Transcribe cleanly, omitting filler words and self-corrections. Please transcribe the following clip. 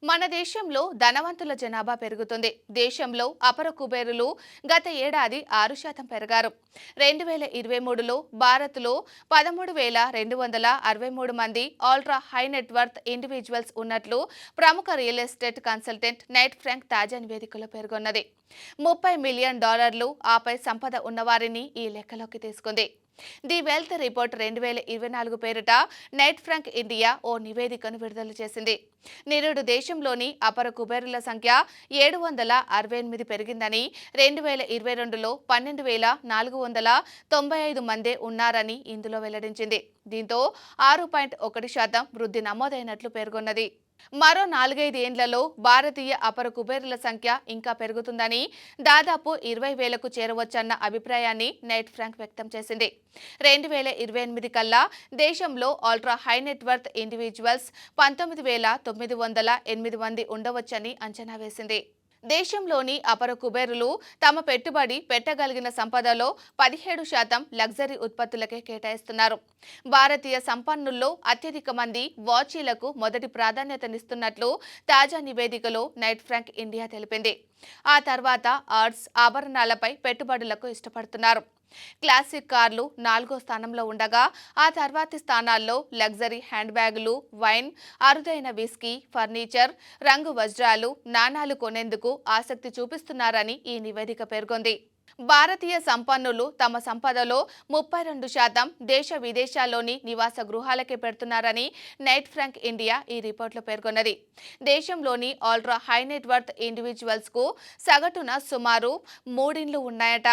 మన దేశంలో ధనవంతుల జనాభా పెరుగుతుంది. దేశంలో అపర కుబేరులు గత ఏడాది 6% పెరిగారు. 2023లో భారత్లో 13,263 మంది అల్ట్రా హై నెట్వర్త్ ఇండివిజువల్స్ ఉన్నట్లు ప్రముఖ real estate consultant Knight Frank తాజా నివేదికలో పేర్కొన్నది. $30 మిలియన్ ఆపై సంపద ఉన్నవారిని ఈ లెక్కలోకి తీసుకుంది. ది వెల్త్ రిపోర్ట్ 2024 పేరిట నైట్ ఫ్రాంక్ ఇండియా ఓ నివేదికను విడుదల చేసింది. నిరుడు దేశంలోని అపర కుబేరుల సంఖ్య 768 పెరిగిందని, 2022లో 12,495 మందే ఉన్నారని ఇందులో వెల్లడించింది. దీంతో 6.1% వృద్ధి నమోదైనట్లు పేర్కొన్నది. మరో 4-5 ఏండ్లలో భారతీయ అపర కుబేరుల సంఖ్య ఇంకా పెరుగుతుందని, దాదాపు 20,000కు చేరవచ్చన్న అభిప్రాయాన్ని నైట్ ఫ్రాంక్ వ్యక్తం చేసింది. 2028 కల్లా దేశంలో అల్ట్రా హై నెట్వర్త్ ఇండివిజువల్స్ 19,908 మంది ఉండవచ్చని అంచనా వేసింది. దేశంలోని అపర కుబేరులు తమ పెట్టుబడి పెట్టగలిగిన సంపదలో 17% లగ్జరీ ఉత్పత్తులకే కేటాయిస్తున్నారు. భారతీయ సంపన్నుల్లో అత్యధిక మంది వాచీలకు మొదటి ప్రాధాన్యతనిస్తున్నట్లు తాజా నివేదికలో నైట్ ఫ్రాంక్ ఇండియా తెలిపింది. ఆ తర్వాత ఆర్ట్స్, ఆభరణాలపై పెట్టుబడులకు ఇష్టపడుతున్నారు. క్లాసిక్ కార్లు 4వ స్థానంలో ఉండగా, ఆ తర్వాతి స్థానాల్లో లగ్జరీ హ్యాండ్ బ్యాగులు, వైన్, అరుదైన విస్కీ, ఫర్నిచర్, రంగు వజ్రాలు, నాణాలు కొనేందుకు ఆసక్తి చూపిస్తున్నారని ఈ నివేదిక పేర్కొంది. భారతీయ సంపన్నులు తమ సంపదలో 32% దేశ విదేశాల్లోని నివాస గృహాలకే పెడుతున్నారని నైట్ ఫ్రాంక్ ఇండియా ఈ రిపోర్టులో పేర్కొన్నది. దేశంలోని అల్ట్రా హై నెట్వర్త్ ఇండివిజువల్స్కు సగటున సుమారు 3 ఇండ్లు ఉన్నాయట.